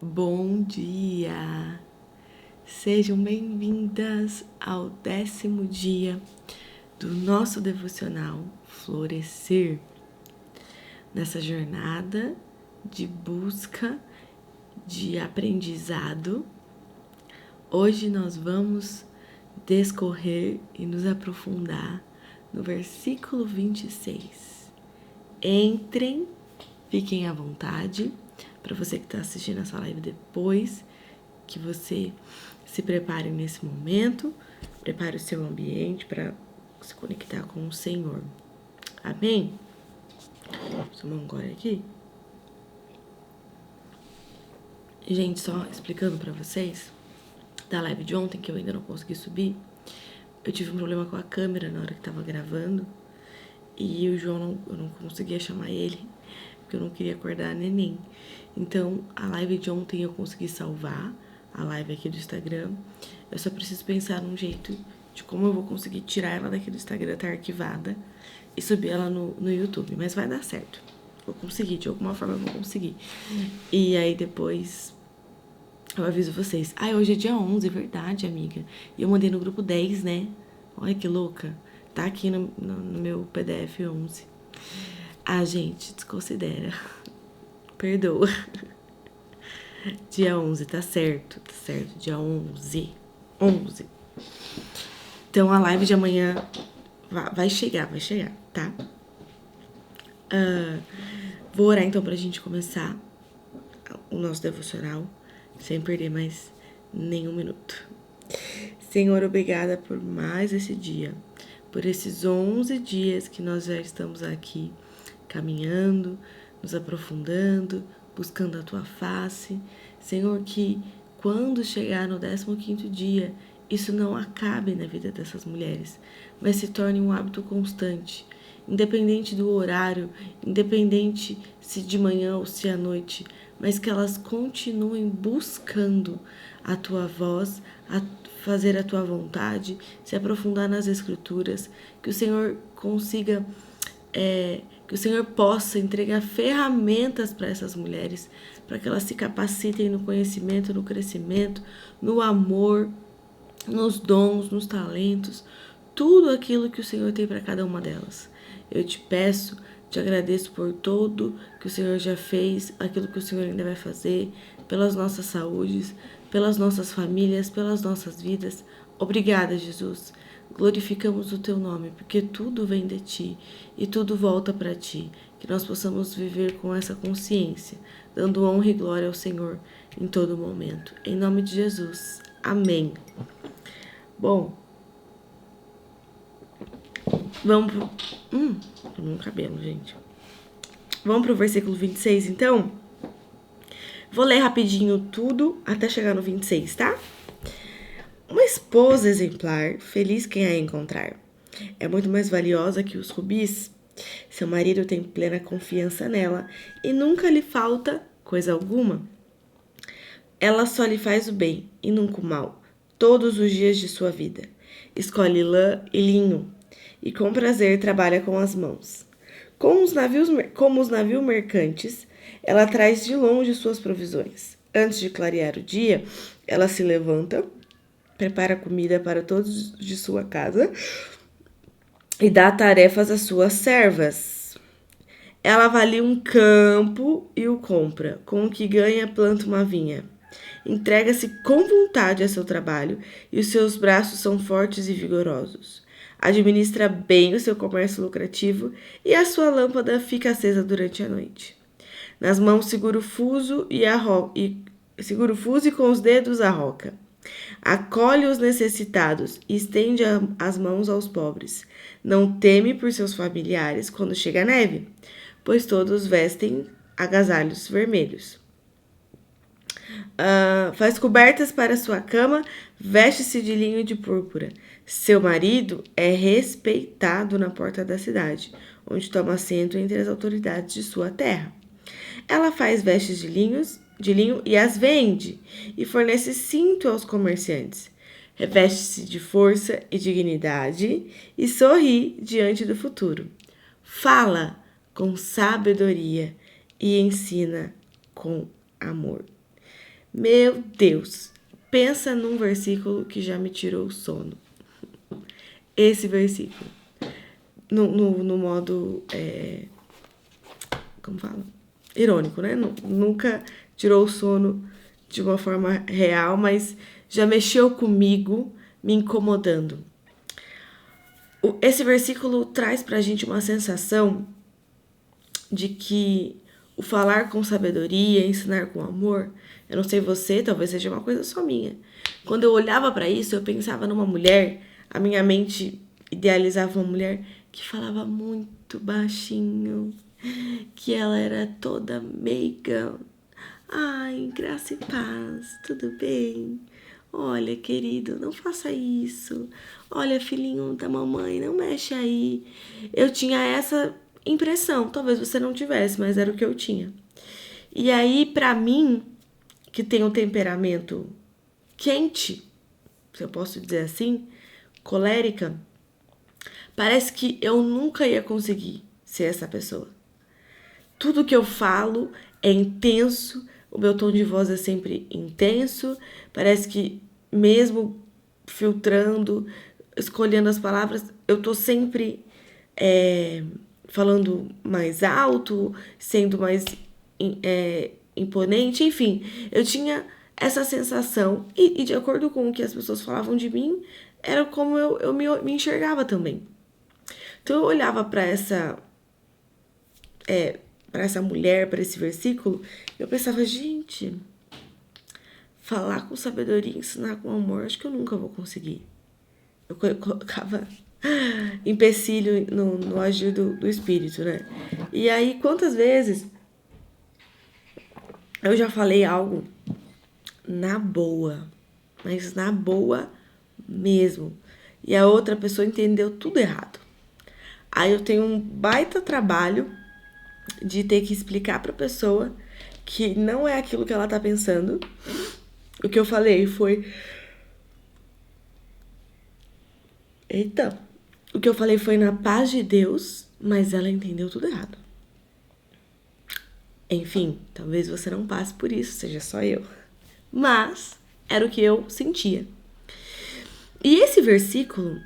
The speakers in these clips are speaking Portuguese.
Bom dia! Sejam bem-vindas ao 10º dia do nosso devocional Florescer. Nessa jornada de busca, de aprendizado, hoje nós vamos discorrer e nos aprofundar no versículo 26. Entrem, fiquem à vontade. Para você que está assistindo essa live depois, que você se prepare nesse momento, prepare o seu ambiente para se conectar com o Senhor. Amém? Vou tomar um gole aqui. Gente, só explicando para vocês, da live de ontem, que eu ainda não consegui subir, eu tive um problema com a câmera na hora que tava gravando, e o João, eu não conseguia chamar ele, porque eu não queria acordar a neném. Então, a live de ontem eu consegui salvar, a live aqui do Instagram. Eu só preciso pensar num jeito de como eu vou conseguir tirar ela daqui do Instagram, tá arquivada, e subir ela no YouTube. Mas vai dar certo. Vou conseguir, de alguma forma eu vou conseguir. E aí depois eu aviso vocês. Hoje é dia 11, é verdade, amiga. E eu mandei no grupo 10, né? Olha que louca. Tá aqui no meu PDF 11. Gente, desconsidera. Perdoa. Dia 11, tá certo, dia 11. Então, a live de amanhã vai chegar, tá? Vou orar, então, pra gente começar o nosso devocional, sem perder mais nenhum minuto. Senhor, obrigada por mais esse dia, por esses 11 dias que nós já estamos aqui, caminhando, nos aprofundando, buscando a Tua face. Senhor, que quando chegar no 15º dia, isso não acabe na vida dessas mulheres, mas se torne um hábito constante, independente do horário, independente se de manhã ou se à noite, mas que elas continuem buscando a Tua voz, a fazer a Tua vontade, se aprofundar nas Escrituras, que o Senhor consiga que o Senhor possa entregar ferramentas para essas mulheres, para que elas se capacitem no conhecimento, no crescimento, no amor, nos dons, nos talentos, tudo aquilo que o Senhor tem para cada uma delas. Eu te peço, te agradeço por tudo que o Senhor já fez, aquilo que o Senhor ainda vai fazer, pelas nossas saúdes, pelas nossas famílias, pelas nossas vidas. Obrigada, Jesus. Glorificamos o Teu nome, porque tudo vem de Ti e tudo volta para Ti. Que nós possamos viver com essa consciência, dando honra e glória ao Senhor em todo momento. Em nome de Jesus. Amém. Bom, vamos pro... no cabelo, gente. Vamos pro versículo 26, então? Vou ler rapidinho tudo até chegar no 26, tá? Uma esposa exemplar, feliz quem a encontrar. É muito mais valiosa que os rubis. Seu marido tem plena confiança nela e nunca lhe falta coisa alguma. Ela só lhe faz o bem e nunca o mal, todos os dias de sua vida. Escolhe lã e linho e com prazer trabalha com as mãos. Como os navios mercantes, ela traz de longe suas provisões. Antes de clarear o dia, ela se levanta, prepara comida para todos de sua casa e dá tarefas às suas servas. Ela avalia um campo e o compra. Com o que ganha, planta uma vinha. Entrega-se com vontade a seu trabalho e os seus braços são fortes e vigorosos. Administra bem o seu comércio lucrativo e a sua lâmpada fica acesa durante a noite. Nas mãos segura o fuso e com os dedos a roca. Acolhe os necessitados e estende as mãos aos pobres. Não teme por seus familiares quando chega a neve, pois todos vestem agasalhos vermelhos. Faz cobertas para sua cama, veste-se de linho de púrpura. Seu marido é respeitado na porta da cidade, onde toma assento entre as autoridades de sua terra. Ela faz vestes de linho e as vende, e fornece cinto aos comerciantes. Reveste-se de força e dignidade e sorri diante do futuro. Fala com sabedoria e ensina com amor. Meu Deus, pensa num versículo que já me tirou o sono. Esse versículo. No modo, como fala? Irônico, né? Nunca tirou o sono de uma forma real, mas já mexeu comigo, me incomodando. Esse versículo traz pra gente uma sensação de que o falar com sabedoria, ensinar com amor, eu não sei você, talvez seja uma coisa só minha. Quando eu olhava para isso, eu pensava numa mulher, a minha mente idealizava uma mulher que falava muito baixinho, que ela era toda meiga. Ai, graça e paz, tudo bem? Olha, querido, não faça isso. Olha, filhinho da mamãe, não mexe aí. Eu tinha essa impressão, talvez você não tivesse, mas era o que eu tinha. E aí, pra mim, que tem um temperamento quente, se eu posso dizer assim, colérica, parece que eu nunca ia conseguir ser essa pessoa. Tudo que eu falo é intenso, o meu tom de voz é sempre intenso, parece que mesmo filtrando, escolhendo as palavras, eu tô sempre falando mais alto, sendo mais imponente, enfim, eu tinha essa sensação e de acordo com o que as pessoas falavam de mim, era como eu me enxergava também. Então eu olhava para essa mulher, para esse versículo, eu pensava, gente, falar com sabedoria, ensinar com amor, acho que eu nunca vou conseguir. Eu colocava empecilho no agir do espírito, né? E aí, quantas vezes eu já falei algo na boa, mas na boa mesmo, e a outra pessoa entendeu tudo errado. Aí eu tenho um baita trabalho de ter que explicar pra pessoa que não é aquilo que ela tá pensando. O que eu falei foi... O que eu falei foi na paz de Deus, mas ela entendeu tudo errado. Enfim, talvez você não passe por isso, seja só eu. Mas era o que eu sentia. E esse versículo,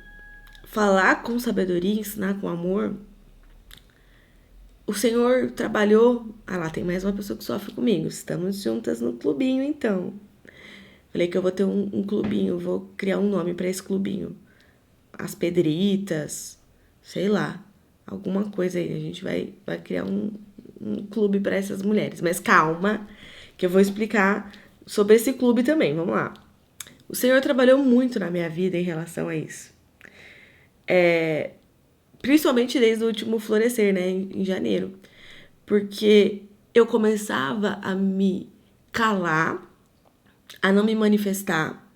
falar com sabedoria, ensinar com amor, o Senhor trabalhou... Ah lá, tem mais uma pessoa que sofre comigo. Estamos juntas no clubinho, então. Falei que eu vou ter um clubinho, vou criar um nome para esse clubinho. As Pedritas, sei lá, alguma coisa aí. A gente vai criar um clube para essas mulheres. Mas calma, que eu vou explicar sobre esse clube também. Vamos lá. O Senhor trabalhou muito na minha vida em relação a isso. Principalmente desde o último florescer, né, em janeiro. Porque eu começava a me calar, a não me manifestar,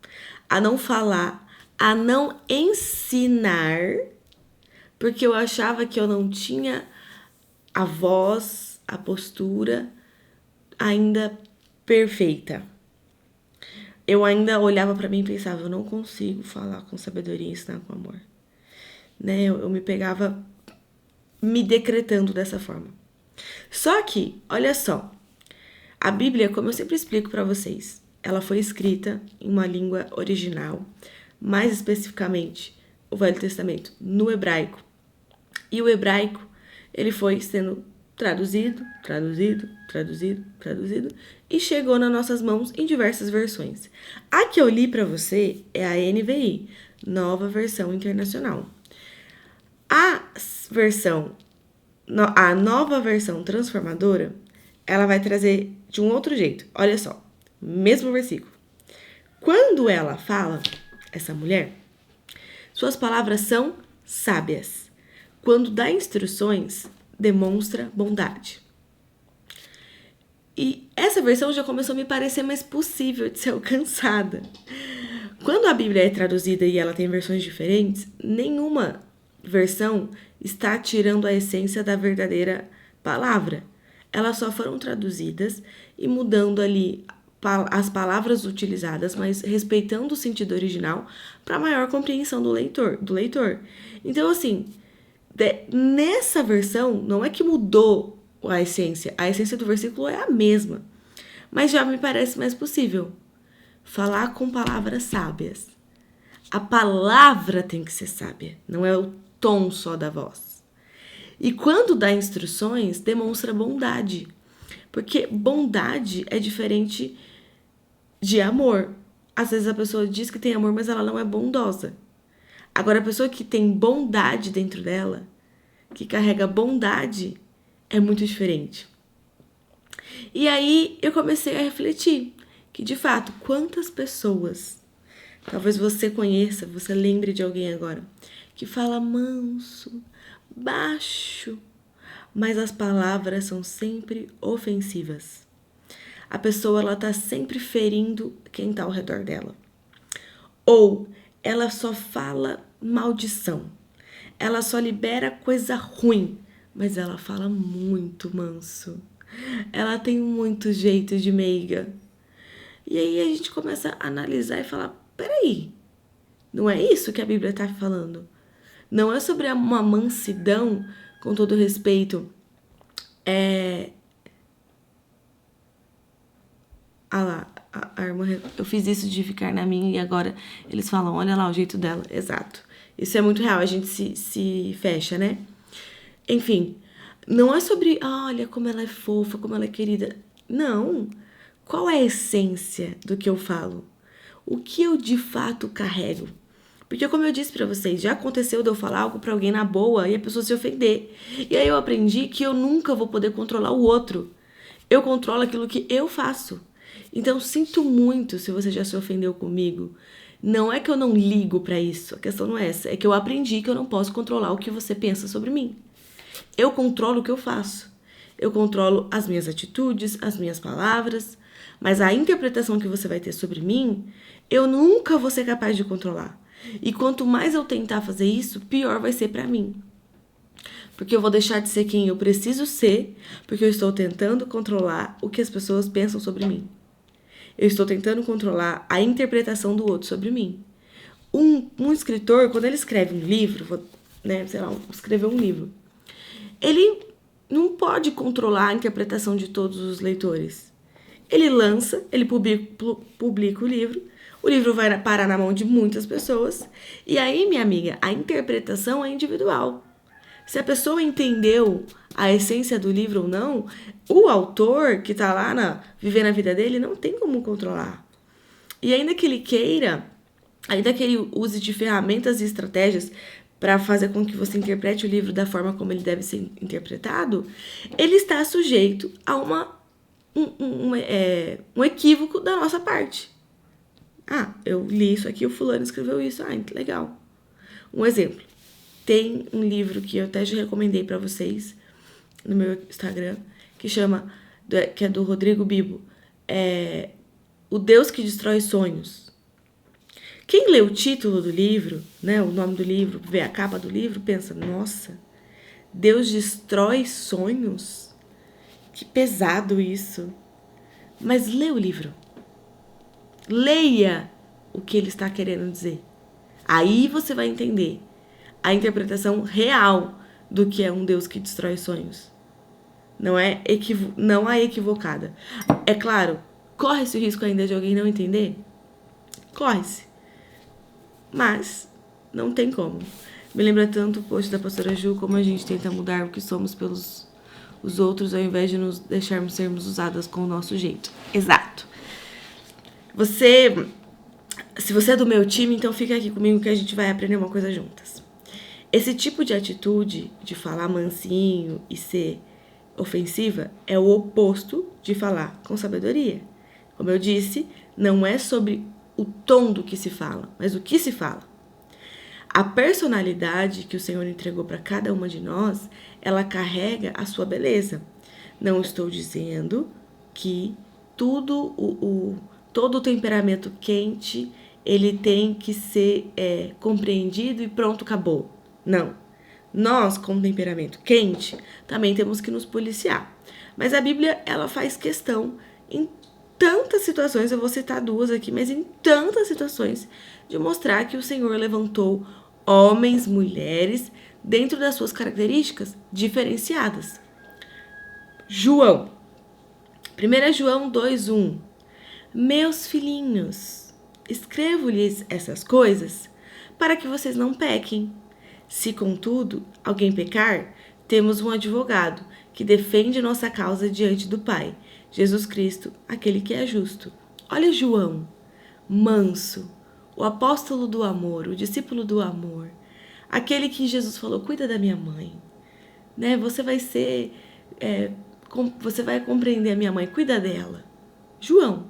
a não falar, a não ensinar, porque eu achava que eu não tinha a voz, a postura ainda perfeita. Eu ainda olhava pra mim e pensava, eu não consigo falar com sabedoria e ensinar com amor. Né? Eu me pegava me decretando dessa forma. Só que, olha só, a Bíblia, como eu sempre explico pra vocês, ela foi escrita em uma língua original, mais especificamente o Velho Testamento, no hebraico. E o hebraico, ele foi sendo traduzido, e chegou nas nossas mãos em diversas versões. A que eu li pra você é a NVI, Nova Versão Internacional. A nova versão transformadora, ela vai trazer de um outro jeito. Olha só, mesmo versículo. Quando ela fala, essa mulher, suas palavras são sábias. Quando dá instruções, demonstra bondade. E essa versão já começou a me parecer mais possível de ser alcançada. Quando a Bíblia é traduzida e ela tem versões diferentes, nenhuma versão está tirando a essência da verdadeira palavra. Elas só foram traduzidas e mudando ali as palavras utilizadas, mas respeitando o sentido original para maior compreensão do leitor. Então, assim, nessa versão, não é que mudou a essência do versículo é a mesma, mas já me parece mais possível. Falar com palavras sábias. A palavra tem que ser sábia, não é o tom só da voz. E quando dá instruções, demonstra bondade. Porque bondade é diferente de amor. Às vezes a pessoa diz que tem amor, mas ela não é bondosa. Agora, a pessoa que tem bondade dentro dela, que carrega bondade, é muito diferente. E aí eu comecei a refletir que, de fato, quantas pessoas, talvez você conheça, você lembre de alguém agora, que fala manso, baixo, mas as palavras são sempre ofensivas. A pessoa, ela tá sempre ferindo quem tá ao redor dela. Ou ela só fala maldição. Ela só libera coisa ruim, mas ela fala muito manso. Ela tem muito jeito de meiga. E aí a gente começa a analisar e falar, peraí, não é isso que a Bíblia tá falando. Não é sobre uma mansidão, com todo respeito, Ah lá, a irmã, eu fiz isso de ficar na minha e agora eles falam, olha lá o jeito dela. Exato. Isso é muito real, a gente se fecha, né? Enfim, não é sobre, olha como ela é fofa, como ela é querida. Não. Qual é a essência do que eu falo? O que eu de fato carrego? Porque como eu disse pra vocês, já aconteceu de eu falar algo pra alguém na boa e a pessoa se ofender. E aí eu aprendi que eu nunca vou poder controlar o outro. Eu controlo aquilo que eu faço. Então, sinto muito se você já se ofendeu comigo. Não é que eu não ligo pra isso, a questão não é essa. É que eu aprendi que eu não posso controlar o que você pensa sobre mim. Eu controlo o que eu faço. Eu controlo as minhas atitudes, as minhas palavras. Mas a interpretação que você vai ter sobre mim, eu nunca vou ser capaz de controlar. E quanto mais eu tentar fazer isso, pior vai ser pra mim. Porque eu vou deixar de ser quem eu preciso ser, porque eu estou tentando controlar o que as pessoas pensam sobre mim. Eu estou tentando controlar a interpretação do outro sobre mim. Um escritor, quando ele escreve um livro, né, sei lá, escreveu um livro, ele não pode controlar a interpretação de todos os leitores. Ele lança, ele publica o livro vai parar na mão de muitas pessoas, e aí, minha amiga, a interpretação é individual. Se a pessoa entendeu a essência do livro ou não, o autor que tá lá vivendo a vida dele não tem como controlar. E ainda que ele queira, ainda que ele use de ferramentas e estratégias para fazer com que você interprete o livro da forma como ele deve ser interpretado, ele está sujeito a um equívoco da nossa parte. Ah, eu li isso aqui, o fulano escreveu isso. Ah, legal. Um exemplo. Tem um livro que eu até já recomendei para vocês no meu Instagram, que é do Rodrigo Bibo, O Deus que Destrói Sonhos. Quem lê o título do livro, né, o nome do livro, vê a capa do livro, pensa, nossa, Deus destrói sonhos? Que pesado isso. Mas lê o livro. Leia o que ele está querendo dizer. Aí você vai entender a interpretação real do que é um Deus que destrói sonhos. Não a equivocada. É claro, corre-se o risco ainda de alguém não entender? Corre-se. Mas não tem como. Me lembra tanto o post da pastora Ju, como a gente tenta mudar o que somos pelos os outros, ao invés de nos deixarmos sermos usadas com o nosso jeito. Exato. Se você é do meu time, então fica aqui comigo que a gente vai aprender uma coisa juntas. Esse tipo de atitude de falar mansinho e ser ofensiva é o oposto de falar com sabedoria. Como eu disse, não é sobre o tom do que se fala, mas o que se fala. A personalidade que o Senhor entregou para cada uma de nós, ela carrega a sua beleza. Não estou dizendo que todo o temperamento quente ele tem que ser compreendido e pronto, acabou. Não. Nós, com temperamento quente, também temos que nos policiar. Mas a Bíblia, ela faz questão em tantas situações, eu vou citar duas aqui, mas em tantas situações, de mostrar que o Senhor levantou homens, mulheres, dentro das suas características diferenciadas. João, 1 João 2:1. Meus filhinhos, escrevo-lhes essas coisas para que vocês não pequem. Se, contudo, alguém pecar, temos um advogado que defende nossa causa diante do Pai, Jesus Cristo, aquele que é justo. Olha João, manso, o apóstolo do amor, o discípulo do amor, aquele que Jesus falou, cuida da minha mãe, né? Você vai compreender a minha mãe, cuida dela. João,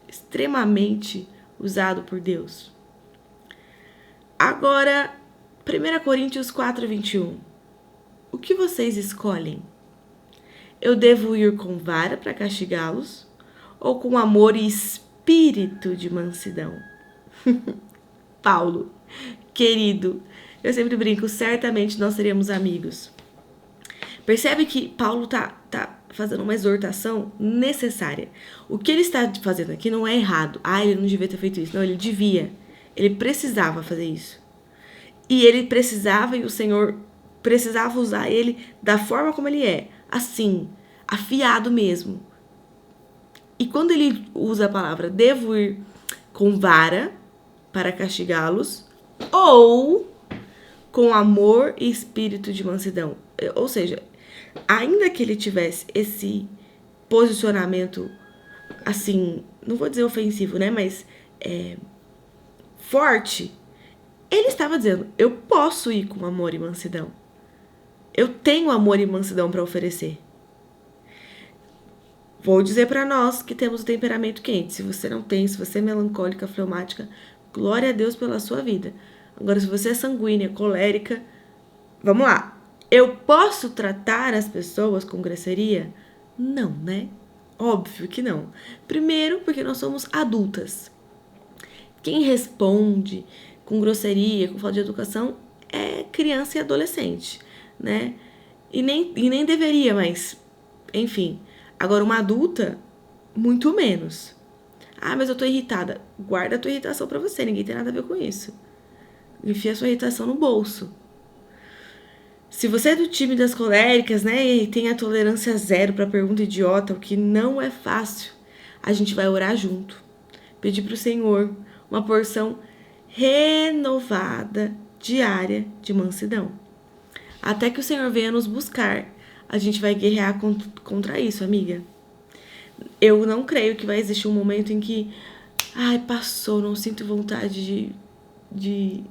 extremamente usado por Deus. Agora, 1 Coríntios 4:21. O que vocês escolhem? Eu devo ir com vara para castigá-los ou com amor e espírito de mansidão? Paulo, querido, eu sempre brinco, certamente nós seríamos amigos. Percebe que Paulo tá fazendo uma exortação necessária. O que ele está fazendo aqui não é errado. Ele não devia ter feito isso. Não, ele devia. Ele precisava fazer isso. E ele precisava, e o Senhor precisava usar ele da forma como ele é. Assim, afiado mesmo. E quando ele usa a palavra devo ir com vara para castigá-los, ou com amor e espírito de mansidão. Ou seja, ainda que ele tivesse esse posicionamento, assim, não vou dizer ofensivo, né? Mas forte, ele estava dizendo, eu posso ir com amor e mansidão. Eu tenho amor e mansidão para oferecer. Vou dizer para nós que temos o temperamento quente. Se você não tem, se você é melancólica, fleumática, glória a Deus pela sua vida. Agora, se você é sanguínea, colérica, vamos lá. Eu posso tratar as pessoas com grosseria? Não, né? Óbvio que não. Primeiro, porque nós somos adultas. Quem responde com grosseria, com falta de educação, é criança e adolescente, né? E nem deveria, mas, enfim. Agora, uma adulta, muito menos. Mas eu tô irritada. Guarda a tua irritação pra você, ninguém tem nada a ver com isso. Enfia a sua irritação no bolso. Se você é do time das coléricas, né, e tem a tolerância zero pra pergunta idiota, o que não é fácil, a gente vai orar junto. Pedir pro Senhor uma porção renovada, diária, de mansidão. Até que o Senhor venha nos buscar. A gente vai guerrear contra isso, amiga. Eu não creio que vai existir um momento em que passou, não sinto vontade de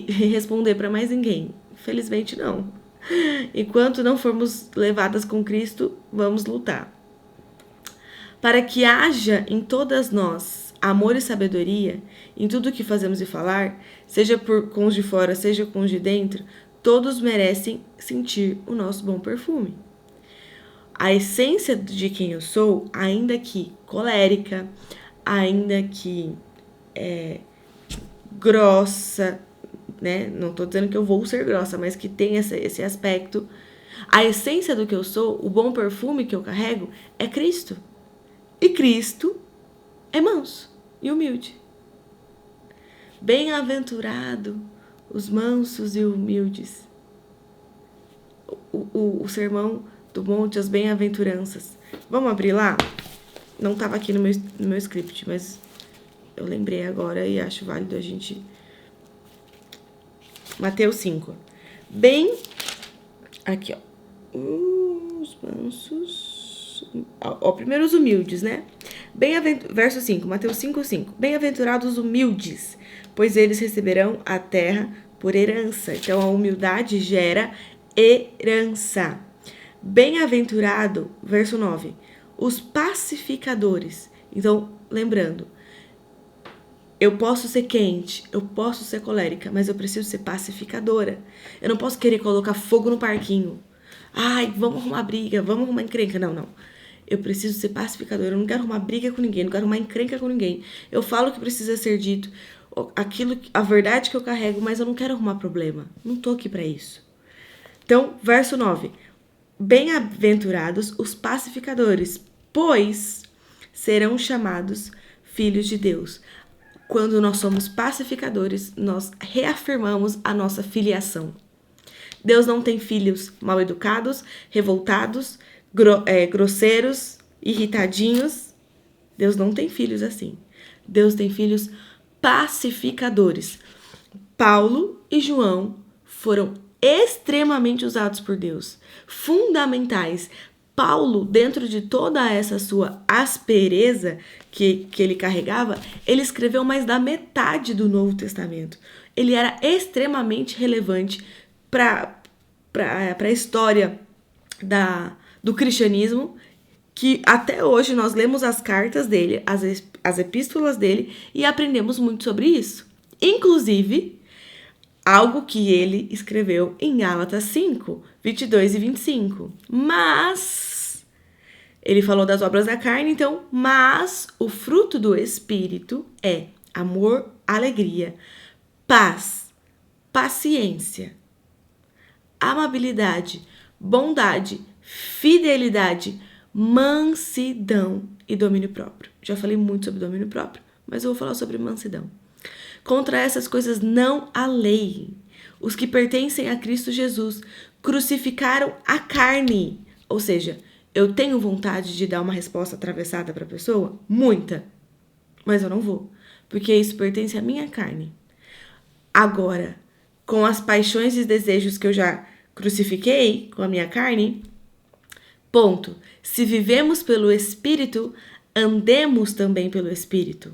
responder para mais ninguém. Felizmente não. Enquanto não formos levadas com Cristo, vamos lutar. Para que haja em todas nós amor e sabedoria, em tudo o que fazemos e falar, seja com os de fora, seja com os de dentro, todos merecem sentir o nosso bom perfume. A essência de quem eu sou, ainda que colérica, ainda que grossa, né? Não tô dizendo que eu vou ser grossa, mas que tem esse aspecto. A essência do que eu sou, o bom perfume que eu carrego, é Cristo. E Cristo é manso e humilde. Bem-aventurado os mansos e humildes. O sermão do monte, as bem-aventuranças. Vamos abrir lá? Não estava aqui no meu script, mas eu lembrei agora e acho válido a gente... Mateus 5. Aqui, ó. Os mansos... primeiro os humildes, né? Verso 5, Mateus 5:5. Bem-aventurados os humildes, pois eles receberão a terra por herança. Então, a humildade gera herança. Bem-aventurado, verso 9, os pacificadores. Então, lembrando, eu posso ser quente, eu posso ser colérica, mas eu preciso ser pacificadora. Eu não posso querer colocar fogo no parquinho. Vamos arrumar briga, vamos arrumar encrenca. Não. Eu preciso ser pacificadora, eu não quero arrumar briga com ninguém, não quero arrumar encrenca com ninguém. Eu falo o que precisa ser dito, a verdade que eu carrego, mas eu não quero arrumar problema. Não tô aqui pra isso. Então, verso 9. Bem-aventurados os pacificadores, pois serão chamados filhos de Deus. Quando nós somos pacificadores, nós reafirmamos a nossa filiação. Deus não tem filhos mal educados, revoltados, grosseiros, irritadinhos. Deus não tem filhos assim. Deus tem filhos pacificadores. Paulo e João foram extremamente usados por Deus, fundamentais. Paulo, dentro de toda essa sua aspereza que ele carregava, ele escreveu mais da metade do Novo Testamento. Ele era extremamente relevante para a história do cristianismo, que até hoje nós lemos as cartas dele, as epístolas dele, e aprendemos muito sobre isso. Inclusive, algo que ele escreveu em Gálatas 5, 22 e 25. Mas, ele falou das obras da carne, então, mas o fruto do Espírito é amor, alegria, paz, paciência, amabilidade, bondade, fidelidade, mansidão e domínio próprio. Já falei muito sobre domínio próprio, mas eu vou falar sobre mansidão. Contra essas coisas não há lei. Os que pertencem a Cristo Jesus crucificaram a carne. Ou seja, eu tenho vontade de dar uma resposta atravessada para a pessoa? Muita. Mas eu não vou, porque isso pertence à minha carne. Agora, com as paixões e desejos que eu já crucifiquei com a minha carne, ponto. Se vivemos pelo Espírito, andemos também pelo Espírito.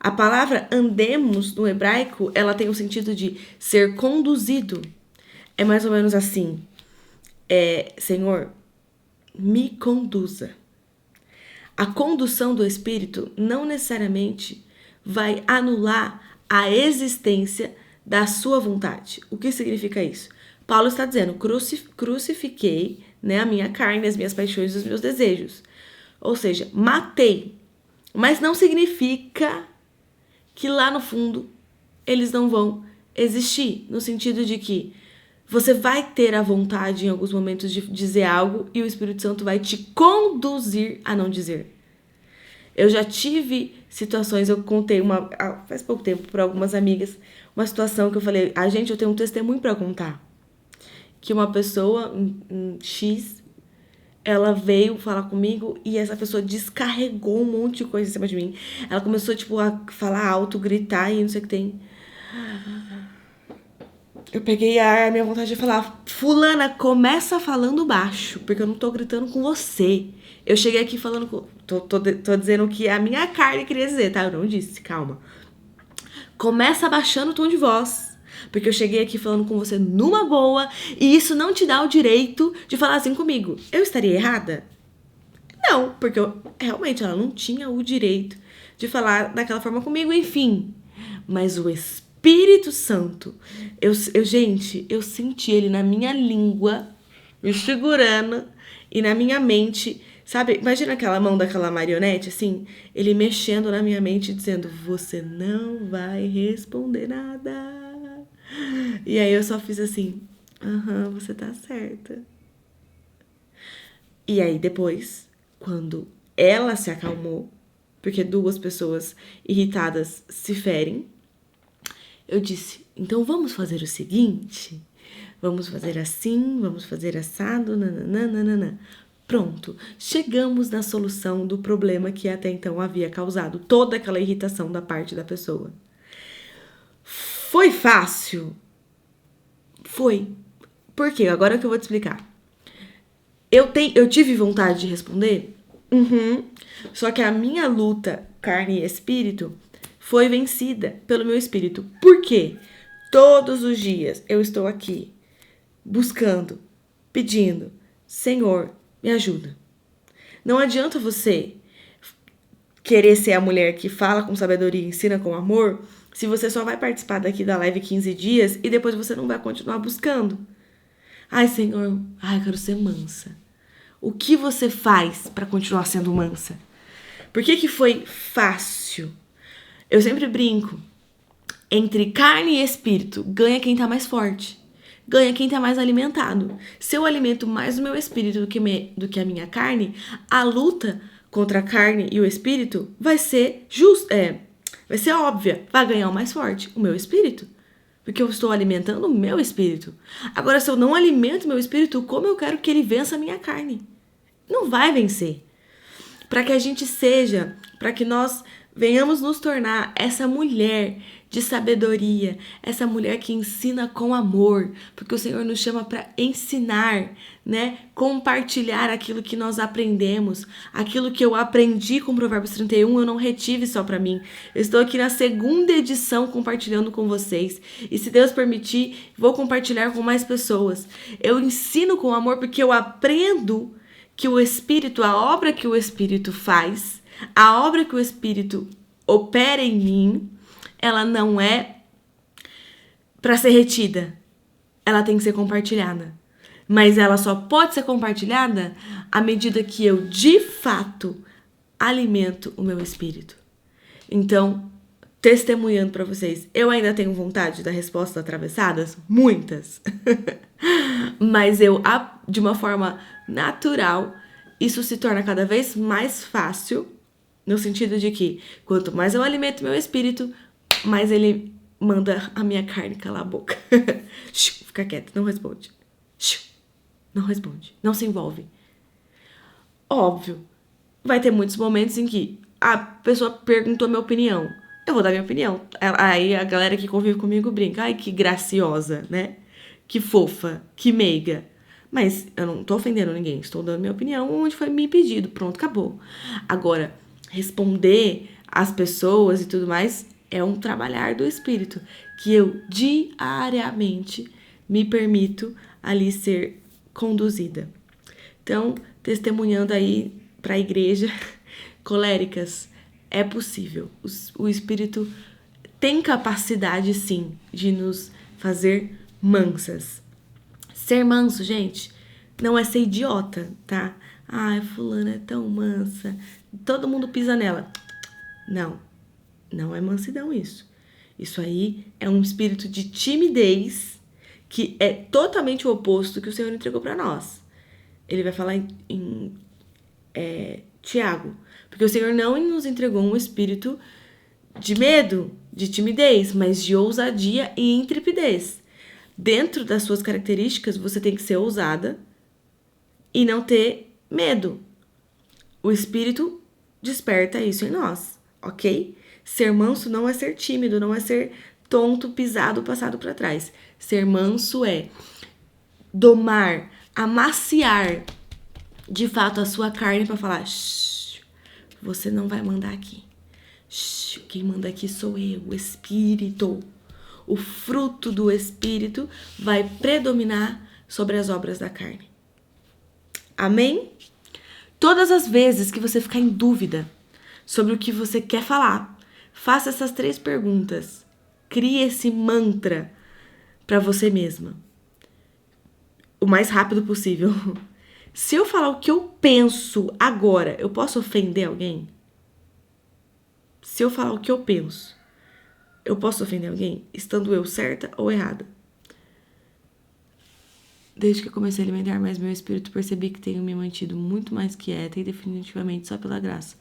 A palavra andemos, no hebraico, ela tem o sentido de ser conduzido. É mais ou menos assim. Senhor, me conduza. A condução do Espírito não necessariamente vai anular a existência da sua vontade. O que significa isso? Paulo está dizendo, crucifiquei, né, a minha carne, as minhas paixões e os meus desejos. Ou seja, matei. Mas não significa que lá no fundo eles não vão existir. No sentido de que você vai ter a vontade em alguns momentos de dizer algo e o Espírito Santo vai te conduzir a não dizer. Eu já tive situações, eu contei faz pouco tempo para algumas amigas, uma situação que eu falei, gente, eu tenho um testemunho para contar. Que uma pessoa, X, ela veio falar comigo e essa pessoa descarregou um monte de coisa em cima de mim. Ela começou, a falar alto, gritar e não sei o que tem. Eu peguei a minha vontade de falar, fulana, começa falando baixo, porque eu não tô gritando com você. Eu cheguei aqui falando, tô dizendo o que a minha carne queria dizer, tá? Eu não disse, calma. Começa abaixando o tom de voz. Porque eu cheguei aqui falando com você numa boa e isso não te dá o direito de falar assim comigo. Eu estaria errada? Não, porque realmente ela não tinha o direito de falar daquela forma comigo, enfim. Mas o Espírito Santo, gente, eu senti ele na minha língua, me segurando e na minha mente, sabe? Imagina aquela mão daquela marionete, assim, ele mexendo na minha mente dizendo, você não vai responder nada. E aí eu só fiz assim, você tá certa. E aí depois, quando ela se acalmou, porque duas pessoas irritadas se ferem, eu disse, então vamos fazer o seguinte, vamos fazer assim, vamos fazer assado, nananana. Pronto, chegamos na solução do problema que até então havia causado toda aquela irritação da parte da pessoa. Foi fácil? Foi. Por quê? Agora que eu vou te explicar. Eu tive vontade de responder? Só que a minha luta, carne e espírito, foi vencida pelo meu espírito. Por quê? Todos os dias eu estou aqui, buscando, pedindo, Senhor, me ajuda. Não adianta você querer ser a mulher que fala com sabedoria e ensina com amor, se você só vai participar daqui da live 15 dias e depois você não vai continuar buscando. Ai, Senhor, eu quero ser mansa. O que você faz para continuar sendo mansa? Por que foi fácil? Eu sempre brinco. Entre carne e espírito, ganha quem tá mais forte. Ganha quem tá mais alimentado. Se eu alimento mais o meu espírito do que a minha carne, a luta contra a carne e o espírito vai ser vai ser óbvia. Vai ganhar o mais forte, o meu espírito. Porque eu estou alimentando o meu espírito. Agora, se eu não alimento o meu espírito, como eu quero que ele vença a minha carne? Não vai vencer. para que a gente seja, para que nós venhamos nos tornar essa mulher de sabedoria, essa mulher que ensina com amor, porque o Senhor nos chama para ensinar, né? Compartilhar aquilo que nós aprendemos, aquilo que eu aprendi com Provérbios 31, eu não retive só para mim. Eu estou aqui na segunda edição compartilhando com vocês, e se Deus permitir, vou compartilhar com mais pessoas. Eu ensino com amor porque eu aprendo que o Espírito, a obra que o Espírito faz, a obra que o Espírito opera em mim, ela não é para ser retida. Ela tem que ser compartilhada. Mas ela só pode ser compartilhada à medida que eu, de fato, alimento o meu espírito. Então, testemunhando para vocês, eu ainda tenho vontade de dar respostas atravessadas? Muitas. Mas eu, de uma forma natural, isso se torna cada vez mais fácil, no sentido de que quanto mais eu alimento meu espírito, mais ele manda a minha carne calar a boca. Fica quieto, não responde. Não responde, não se envolve. Óbvio, vai ter muitos momentos em que a pessoa perguntou minha opinião. Eu vou dar minha opinião. Aí a galera que convive comigo brinca. Ai, que graciosa, né? Que fofa, que meiga. Mas eu não tô ofendendo ninguém. Estou dando minha opinião onde foi me pedido. Pronto, acabou. Agora, responder às pessoas e tudo mais é um trabalhar do espírito. Que eu diariamente me permito ali ser conduzida. Então, testemunhando aí para a igreja, coléricas, é possível. O Espírito tem capacidade, sim, de nos fazer mansas. Ser manso, gente, não é ser idiota, tá? Ai, fulana é tão mansa, todo mundo pisa nela. Não, não é mansidão isso. Isso aí é um espírito de timidez que é totalmente o oposto que o Senhor entregou para nós. Ele vai falar em Tiago, porque o Senhor não nos entregou um espírito de medo, de timidez, mas de ousadia e intrepidez. Dentro das suas características, você tem que ser ousada e não ter medo. O Espírito desperta isso em nós, ok? Ser manso não é ser tímido, não é ser tonto, pisado, passado para trás. Ser manso é domar, amaciar de fato a sua carne para falar: você não vai mandar aqui. Quem manda aqui sou eu, o Espírito. O fruto do Espírito vai predominar sobre as obras da carne. Amém? Todas as vezes que você ficar em dúvida sobre o que você quer falar, faça essas 3 perguntas. Crie esse mantra para você mesma. O mais rápido possível. Se eu falar o que eu penso agora, eu posso ofender alguém? Se eu falar o que eu penso, eu posso ofender alguém? Estando eu certa ou errada? Desde que eu comecei a alimentar mais meu espírito, percebi que tenho me mantido muito mais quieta e definitivamente só pela graça.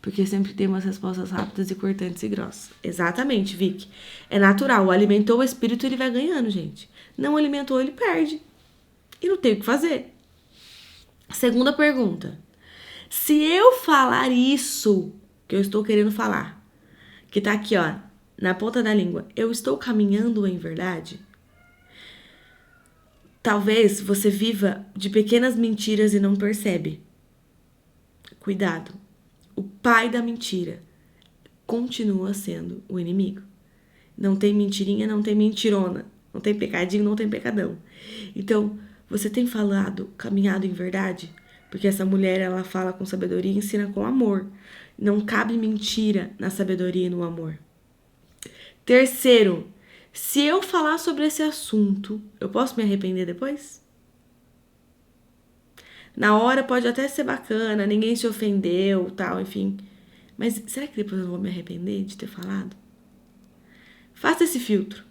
Porque sempre tem umas respostas rápidas e cortantes e grossas. Exatamente, Vicky. É natural. Alimentou o espírito, ele vai ganhando, gente. Não alimentou, ele perde. E não tem o que fazer. Segunda pergunta. Se eu falar isso que eu estou querendo falar, que tá aqui, ó, na ponta da língua, eu estou caminhando em verdade? Talvez você viva de pequenas mentiras e não percebe. Cuidado. O pai da mentira continua sendo o inimigo. Não tem mentirinha, não tem mentirona. Não tem pecadinho, não tem pecadão. Então, você tem caminhado em verdade? Porque essa mulher, ela fala com sabedoria e ensina com amor. Não cabe mentira na sabedoria e no amor. Terceiro, se eu falar sobre esse assunto, eu posso me arrepender depois? Na hora pode até ser bacana, ninguém se ofendeu, tal, enfim. Mas será que depois eu vou me arrepender de ter falado? Faça esse filtro.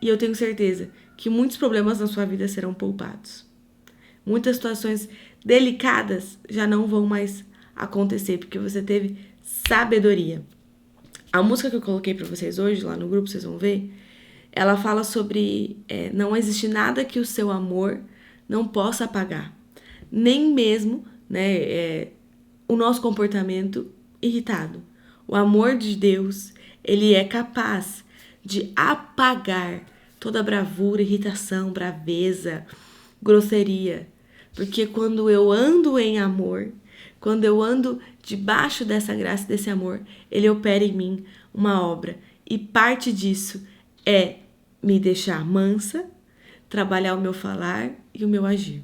E eu tenho certeza que muitos problemas na sua vida serão poupados. Muitas situações delicadas já não vão mais acontecer, porque você teve sabedoria. A música que eu coloquei pra vocês hoje, lá no grupo, vocês vão ver, ela fala sobre não existe nada que o seu amor não possa apagar. Nem mesmo, né, o nosso comportamento irritado. O amor de Deus, ele é capaz de apagar toda bravura, irritação, braveza, grosseria. Porque quando eu ando em amor, quando eu ando debaixo dessa graça, desse amor, ele opera em mim uma obra. E parte disso é me deixar mansa, trabalhar o meu falar e o meu agir.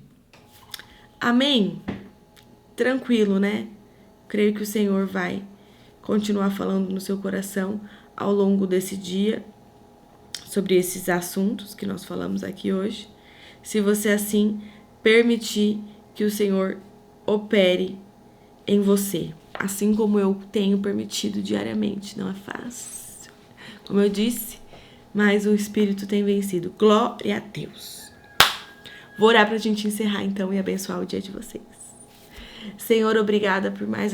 Amém? Tranquilo, né? Creio que o Senhor vai continuar falando no seu coração ao longo desse dia sobre esses assuntos que nós falamos aqui hoje. Se você assim permitir que o Senhor opere em você, assim como eu tenho permitido diariamente. Não é fácil, como eu disse, mas o Espírito tem vencido. Glória a Deus. Vou orar para a gente encerrar então e abençoar o dia de vocês. Senhor, obrigada por mais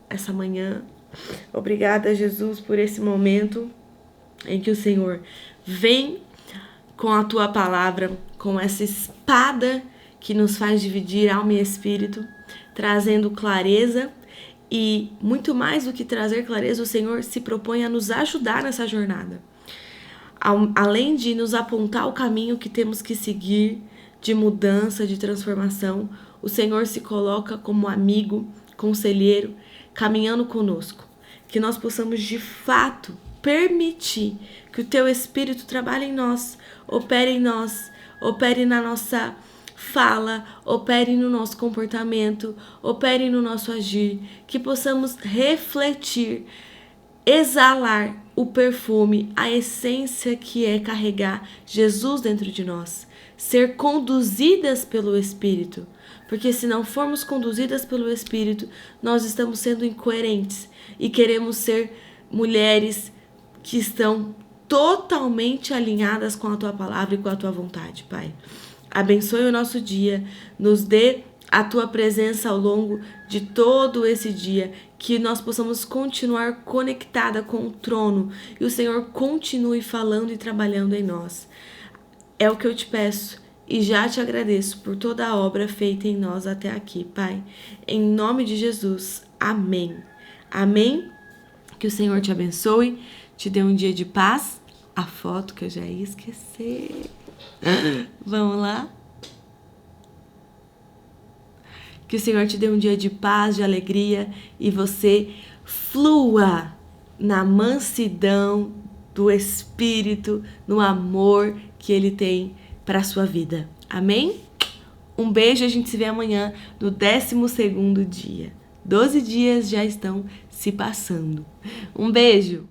essa manhã. Obrigada, Jesus, por esse momento em que o Senhor vem com a tua palavra, com essa espada que nos faz dividir alma e espírito, trazendo clareza. E muito mais do que trazer clareza, o Senhor se propõe a nos ajudar nessa jornada. Além de nos apontar o caminho que temos que seguir, de mudança, de transformação, o Senhor se coloca como amigo, conselheiro, caminhando conosco. Que nós possamos de fato permitir que o teu Espírito trabalhe em nós, opere na nossa fala, opere no nosso comportamento, opere no nosso agir, que possamos refletir, exalar o perfume, a essência que é carregar Jesus dentro de nós, ser conduzidas pelo Espírito, porque se não formos conduzidas pelo Espírito, nós estamos sendo incoerentes e queremos ser mulheres que estão totalmente alinhadas com a tua palavra e com a tua vontade, Pai. Abençoe o nosso dia, nos dê a tua presença ao longo de todo esse dia, que nós possamos continuar conectada com o trono e o Senhor continue falando e trabalhando em nós. É o que eu te peço e já te agradeço por toda a obra feita em nós até aqui, Pai. Em nome de Jesus, amém. Amém. Que o Senhor te abençoe, te dê um dia de paz. A foto que eu já ia esquecer. Vamos lá? Que o Senhor te dê um dia de paz, de alegria e você flua na mansidão do Espírito, no amor que Ele tem para a sua vida. Amém? Um beijo, a gente se vê amanhã no 12º dia. 12 dias já estão se passando. Um beijo!